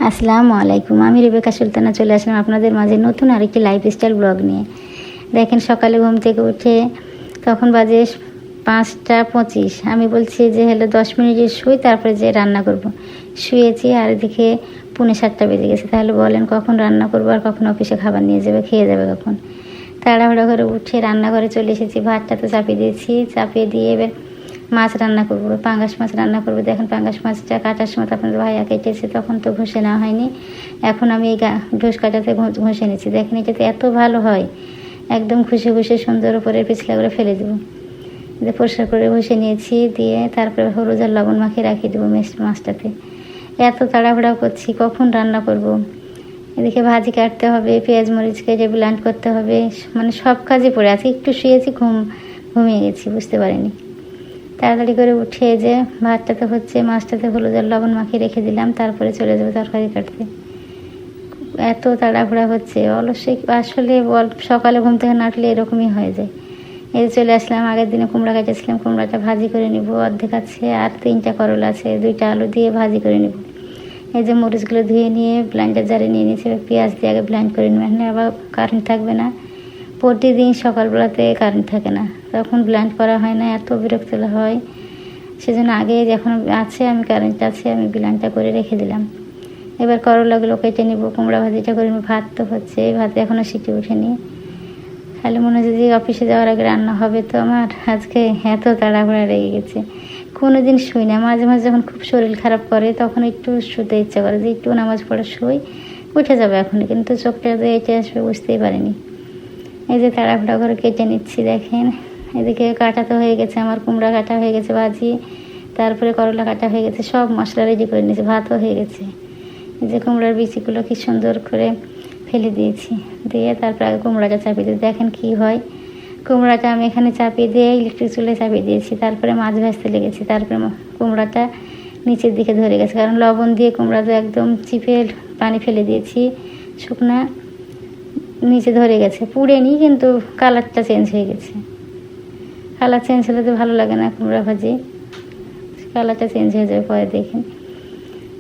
আসসালামু আলাইকুম। আমি রেবেকা সুলতানা চলে আসলাম আপনাদের মাঝে নতুন আরেকটি লাইফস্টাইল ব্লগ নিয়ে। দেখেন সকালে ঘুম থেকে উঠে তখন বাজে 5টা 25। আমি বলছি যে 10 মিনিটের শুই, তারপরে যে রান্না করব। শুয়েছি আর এদিকে 6:45 বেজে গেছে। তাহলে বলেন কখন রান্না করবো আর কখন অফিসে খাবার নিয়ে যাবে, খেয়ে যাবে কখন। তাড়াহুড়া করে উঠে রান্নাঘরে চলে এসেছি। ভাতটা তো চাপিয়ে দিয়েছি, চাপিয়ে দিয়ে এবার মাছ রান্না করবো, পাঙ্গাস মাছ রান্না করবো। দেখেন পাঙ্গাস মাছটা কাটার সময় আপনাদের ভাইয়া কেটেছে, তখন তো ঘষে নেওয়া হয়নি। এখন আমি এই ঢোস কাটাতে ঘষে নিচ্ছি। দেখেন এটাতে এত ভালো হয়, একদম ঘষে ঘষে সুন্দর উপরে পিছলা করে ফেলে দেবো। পরিষ্কার করে ঘষে নিয়েছি, দিয়ে তারপরে হলুদ আর লবণ মাখিয়ে রাখিয়ে দেবো মাছটাতে। এত তাড়াহুড়া করছি কখন রান্না করব। এদিকে ভাজি কাটতে হবে, পেঁয়াজ মরিচ কেটে ব্লেন্ড করতে হবে, মানে সব কাজে পড়ে আছে। একটু শুয়েছি, ঘুমিয়ে গেছি, বুঝতে পারিনি। তাড়াতাড়ি করে উঠে যে ভাতটাতে হচ্ছে, মাছটাতে হলুদ আর লবণ মাখিয়ে রেখে দিলাম, তারপরে চলে যাবো তরকারি কাটতে। এত তাড়াহুড়া হচ্ছে, অলসে আসলে সকালে ঘুম থেকে না উঠলে এরকমই হয়ে যায়। এই চলে আসলাম, আগের দিনে কুমড়া কাটেছিলাম, কুমড়াটা ভাজি করে নিব। অর্ধেক আছে আর 3টা করলা আছে, 2টা আলু দিয়ে ভাজি করে নিব। এই যে মরিচগুলো ধুয়ে নিয়ে ব্লেন্ডার জারে নিয়ে নিয়েছি, পেঁয়াজ দিয়ে আগে ব্লেন্ড করে নেব। এখানে আবার কারেন্ট থাকবে না, প্রতিদিন সকালবেলাতে কারেন্ট থাকে না, তখন ব্লেন্ড করা হয় না, এত বিরক্ত হয়। সেজন্য আগে যখন আছে, আমি কারেন্ট আছে, আমি ব্লেন্ডটা করে রেখে দিলাম। এবার করলাগুলো কেটে নিব, কুমড়া ভাজিটা করে নিব। ভাত তো হচ্ছে, ভাত এখনও সিটি উঠেনি। খালি মনে হচ্ছে যে অফিসে যাওয়ার আগে রান্না হবে। তো আমার আজকে এত তাড়াহুড়া লেগে গেছে। কোনো দিন শুই না, মাঝে মাঝে যখন খুব শরীর খারাপ করে তখন একটু শুতে ইচ্ছা করে, যে একটু নামাজ পড়ে শুই, উঠে যাবে এখন, কিন্তু চোখটা যে এটা আসবে বুঝতেই পারিনি। এই যে তাড়াহুড়া করে কেটে নিচ্ছি। দেখেন এদিকে কাটা তো হয়ে গেছে, আমার কুমড়া কাটা হয়ে গেছে ভাজি, তারপরে করলা কাটা হয়ে গেছে, সব মশলা রেডি করে নিয়েছি, ভাতও হয়ে গেছে। এই যে কুমড়ার বিচিগুলো কি সুন্দর করে ফেলে দিয়েছি, দিয়ে তারপর আগে কুমড়াটা চাপিয়ে দিই। দেখেন কি হয়, কুমড়াটা আমি এখানে চাপিয়ে দিয়ে ইলেকট্রিক চুলায় চাপিয়ে দিয়েছি, তারপরে মাছ ভাজতে লেগেছি। তারপরে কুমড়াটা নিচের দিকে ধরে গেছে, কারণ লবণ দিয়ে কুমড়াটা একদম চিপে পানি ফেলে দিয়েছি, শুকনা নিচে ধরে গেছে। পুড়েনি, কিন্তু কালারটা চেঞ্জ হয়ে গেছে। কালার চেঞ্জ হলে তো ভালো লাগে না কুমড়া ভাজি, কালারটা চেঞ্জ হয়ে যাবে পরে। দেখেন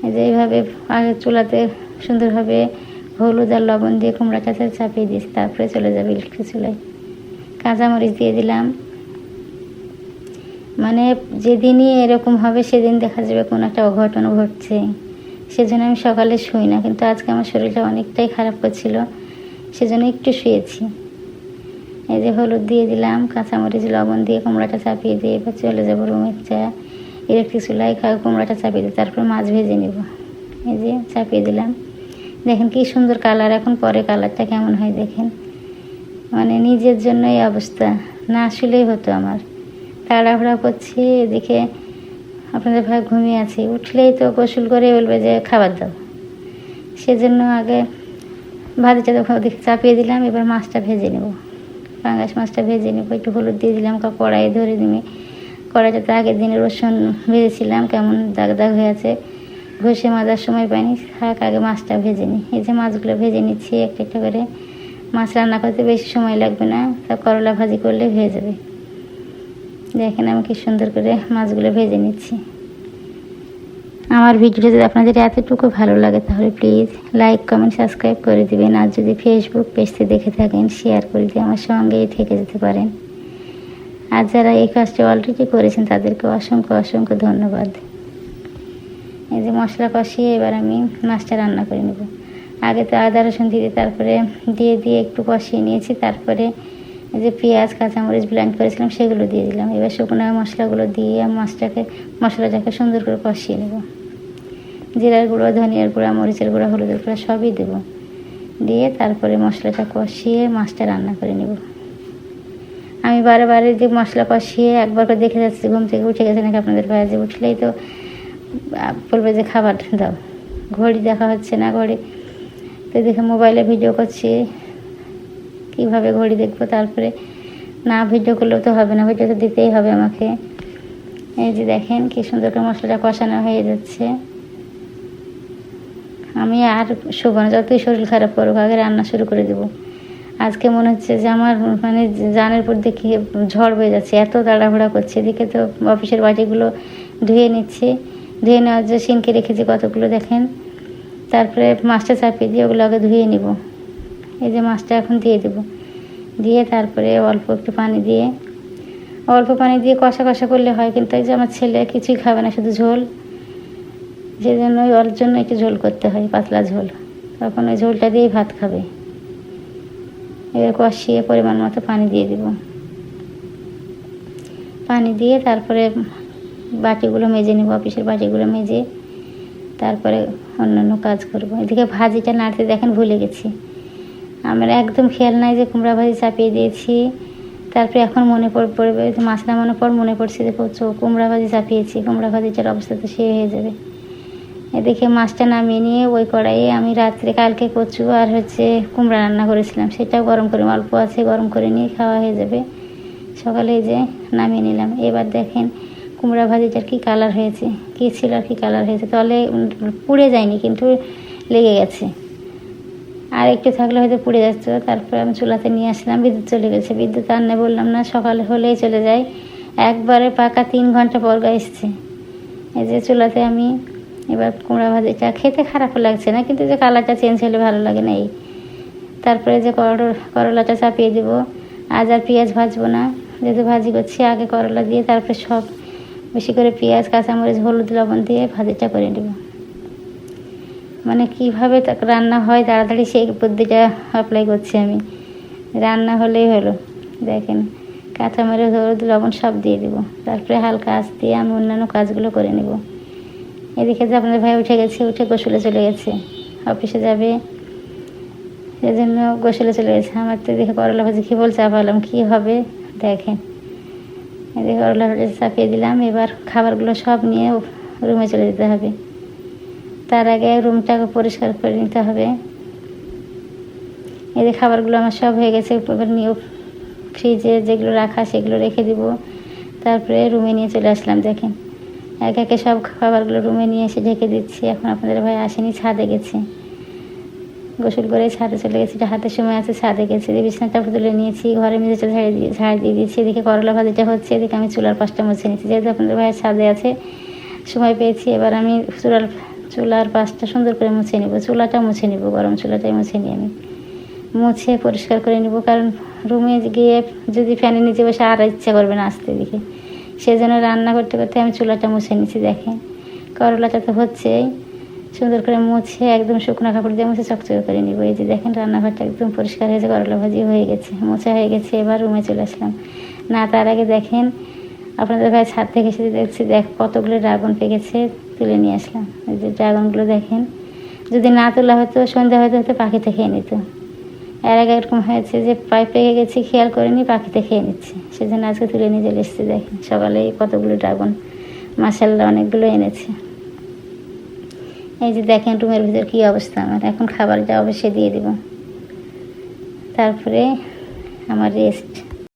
এই যে এইভাবে আগে চুলাতে সুন্দরভাবে হলুদ আর লবণ দিয়ে কুমড়াটা চাপিয়ে দিয়েছি, তারপরে চলে যাবে ইলেকট্রিক চুলায়। কাঁচামরিচ দিয়ে দিলাম। মানে যেদিনই এরকম হবে সেদিন দেখা যাবে কোনো একটা অঘটন ঘটছে। সেজন্য আমি সকালে শুই না, কিন্তু আজকে আমার শরীরটা অনেকটাই খারাপ করছিল, সেজন্য একটু শুয়েছি। এই যে হলুদ দিয়ে দিলাম, কাঁচামরিচ লবণ দিয়ে কুমড়াটা চাপিয়ে দিয়ে এবার চলে যাবো রুমে। ইলেকট্রিক চুলায় কুমড়াটা চাপিয়ে দিয়ে তারপর মাছ ভেজে নেব। এই যে চাপিয়ে দিলাম। দেখেন কি সুন্দর কালার, এখন পরে কালারটা কেমন হয় দেখেন। মানে নিজের জন্য এই অবস্থা, না আসলেই হতো আমার। তাড়াহুড়া করছি, এদিকে আপনাদের ভাই ঘুমিয়ে আছি, উঠলেই তো গোসল করে বলবে যে খাবার দাও। সেজন্য আগে ভাজিটা তখন ওদিকে চাপিয়ে দিলাম, এবার মাছটা ভেজে নেব, পাঙ্গাস মাছটা ভেজে নেব। একটু হলুদ দিয়ে দিলাম, কড়াইয়ে ধরে নিয়ে, কড়াইটাতে আগের দিনে রসুন ভেজেছিলাম, কেমন দাগ দাগ হয়ে আছে, ঘষে মাজার সময় পাইনি, থাক আগে মাছটা ভেজে নিই। এই যে মাছগুলো ভেজে নিচ্ছি একটা একটা করে। মাছ রান্না করতে বেশি সময় লাগবে না, তা করলা ভাজি করলে হয়ে যাবে। দেখেন আমি কি সুন্দর করে মাছগুলো ভেজে নিচ্ছি। আমার ভিডিওটা যদি আপনাদের এতটুকু ভালো লাগে তাহলে প্লিজ লাইক কমেন্ট সাবস্ক্রাইব করে দিবেন। আর যদি ফেসবুক পেজটি দেখে থাকেন শেয়ার করে দিয়ে আমার সঙ্গেই থেকে যেতে পারেন। আর যারা এই কাজটি অলরেডি করেছেন তাদেরকে অসংখ্য অসংখ্য ধন্যবাদ। এই যে মশলা কষিয়ে এবার আমি মাছটা রান্না করে নেব। আগে তো আদা রসুন দিয়ে তারপরে দিয়ে একটু কষিয়ে নিয়েছি, তারপরে এই যে পেঁয়াজ কাঁচামরিচ ব্লেন্ড করেছিলাম সেগুলো দিয়ে দিলাম। এবার শুকনো মশলাগুলো দিয়ে মশলাটাকে সুন্দর করে কষিয়ে নেব। জিরার গুঁড়ো, ধনিয়ার গুঁড়া, মরিচের গুঁড়া, হলুদের গুঁড়া সবই দেবো, দিয়ে তারপরে মশলাটা কষিয়ে মাছটা রান্না করে নেব। আমি বারে বারে যে মশলা কষিয়ে একবার করে দেখে যাচ্ছি ঘুম থেকে উঠে গেছে নাকি আপনাদের ভাই, যে উঠলেই তো বলবে যে খাবার দাও। ঘড়ি দেখা হচ্ছে না, ঘড়ি তো দেখে মোবাইলে ভিডিও করছি, কীভাবে ঘড়ি দেখবো। তারপরে না ভিডিও করলেও তো হবে না, ভিডিও তো দিতেই হবে আমাকে। এই যে দেখেন কি সুন্দর করে মশলাটা কষানো হয়ে যাচ্ছে। আমি আর শোবো না, যতই শরীর খারাপ করুক, আগে রান্না শুরু করে দেবো। আজকে মনে হচ্ছে যে আমার মানে জানের পর দেখি ঝড় বয়ে যাচ্ছে, এত তাড়াহুড়া করছে। এদিকে তো অফিসের বাটিগুলো ধুয়ে নিচ্ছি, ধুয়ে নেওয়ার যে সিনকে রেখেছি কতগুলো দেখেন। তারপরে মাছটা চাপিয়ে দিয়ে ওগুলো আগে ধুয়ে নিব। এই যে মাছটা এখন দিয়ে দেব, দিয়ে তারপরে অল্প একটু পানি দিয়ে কষা কষা করলে হয়, কিন্তু এই যে আমার ছেলে কিছুই খাবে না, শুধু ঝোল, যে জন্য ওর জন্য একটু ঝোল করতে হয়, পাতলা ঝোল, তখন ওই ঝোলটা দিয়েই ভাত খাবে। এবার কষিয়ে পরিমাণ মতো পানি দিয়ে দিব, পানি দিয়ে তারপরে বাটিগুলো মেজে নেব, অফিসের বাটিগুলো মেজে তারপরে অন্যান্য কাজ করব। এদিকে ভাজিটা নাড়তে দেখেন ভুলে গেছি, আমার একদম খেয়াল নাই যে কুমড়া ভাজি চাপিয়ে দিয়েছি। তারপরে এখন মনে পড়বে, মাছ নামানোর পর মনে পড়ছে যে কুমড়া ভাজি চাপিয়েছি, কুমড়া ভাজিটার অবস্থা তো সে হয়ে যাবে। এদিকে মাছটা নামিয়ে নিয়ে ওই কড়াইয়ে আমি রাত্রে কালকে কচু আর কুমড়া রান্না করেছিলাম, সেটাও গরম করে, অল্প আছে গরম করে নিয়ে খাওয়া হয়ে যাবে। সকালে এই যে নামিয়ে নিলাম। এবার দেখেন কুমড়া ভাজিটার কী কালার হয়েছে, কী ছিল আর কী কালার হয়েছে, তলে পুড়ে যায়নি কিন্তু লেগে গেছে, আর একটু থাকলে হয়তো পুড়ে যাচ্ছে। তারপরে আমি চুলাতে নিয়ে আসলাম, বিদ্যুৎ চলে গেছে, বিদ্যুৎ আর নেই বললাম না, সকালে হলেই চলে যায়, একবারে পাকা 3 ঘন্টা পর এসছে। এই যে চুলাতে আমি এবার কুমড়া ভাজিটা খেতে খারাপ লাগছে না, কিন্তু যে কালারটা চেঞ্জ হলে ভালো লাগে না এই। তারপরে যে করলাটা চাপিয়ে দেবো, আজ আর পেঁয়াজ ভাজবো না, যেহেতু ভাজি করছি, আগে করলা দিয়ে তারপরে সব বেশি করে পেঁয়াজ, কাঁচামরিচ, হলুদ, লবণ দিয়ে ভাজিটা করে নেব। মানে কীভাবে রান্না হয় তাড়াতাড়ি সেই পদ্ধতিটা অ্যাপ্লাই করছি আমি, রান্না হলেই হলো। দেখেন কাঁচামরিচ, হলুদ, লবণ সব দিয়ে দেবো, তারপরে হালকা আঁচ দিয়ে আমি অন্যান্য কাজগুলো করে নেব। এদিকে যে আপনাদের ভাই উঠে গেছে, উঠে গোসলে চলে গেছে, অফিসে যাবে, সেজন্য গোসলে চলে গেছে। আমার তো দেখে করলা ভাজি কী বলছে, চাপালাম কী হবে দেখেন। এদিকে করলা ভাজি চাপিয়ে দিলাম, এবার খাবারগুলো সব নিয়ে রুমে চলে যেতে হবে। তার আগে রুমটাকে পরিষ্কার করে নিতে হবে। এই যে খাবারগুলো আমার সব হয়ে গেছে, এবার নিয়ে ফ্রিজে যেগুলো রাখা সেগুলো রেখে দিব। তারপরে রুমে নিয়ে চলে আসলাম। দেখেন এক একে সব খাবারগুলো রুমে নিয়ে এসে ঢেকে দিচ্ছি। এখন আপনাদের ভাই আসেনি, ছাদে গেছে, গোসল করে ছাদে চলে গেছে, এটা হাতের সময় আছে, ছাদে গেছে। বিছানাটা তুলে নিয়েছি, ঘরে মেঝে চলে ঝাড় দিয়ে দিয়েছি। এদিকে করলা ভাজিটা হচ্ছে, এদিকে আমি চুলার পাশটা মুছে নিচ্ছি, যেহেতু আপনাদের ভাইয়ের ছাদে আছে, সময় পেয়েছি। এবার আমি চুলার পাশটা সুন্দর করে মুছে নিব, চুলাটা মুছে নিব, গরম চুলাটাই মুছে নিয়ে আমি মুছে পরিষ্কার করে নিব। কারণ রুমে গিয়ে যদি ফ্যানের নিচে বসে আর ইচ্ছা করবে না আসতে দিকে, সেই জন্য রান্না করতে করতে আমি চুলাটা মুছে নিচ্ছি। দেখেন করলাটা তো হচ্ছেই, সুন্দর করে মুছে একদম শুকনো কাপড় দিয়ে মুছে চকচকে করে নিব। এই যে দেখেন রান্নাঘরটা একদম পরিষ্কার হয়েছে, করলা ভাজি হয়ে গেছে, মোছা হয়ে গেছে। এবার রুমে চলে আসলাম। না তার আগে দেখেন আপনাদের ভাই ছাদ থেকে এসে দেখছি, কতগুলো ড্রাগন পেকেছে, তুলে নিয়ে আসলাম। এই যে ড্রাগনগুলো দেখেন, যদি না তোলা হতো সন্ধ্যা হতে পাখিতে খেয়ে নিত। এর আগে এরকম হয়েছে যে পাইপ পেকে গেছি, খেয়াল করিনি, পাখিতে খেয়ে নিচ্ছে, সেজন্য আজকে তুলে নিয়ে চলে এসেছি। দেখেন সকালে কতগুলো ড্রাগন, মাশাআল্লাহ অনেকগুলো এনেছে। এই যে দেখেন রুমের ভিতর কী অবস্থা আমার। এখন খাবারটা অবশ্যই দিয়ে দেব, তারপরে আমার রেস্ট।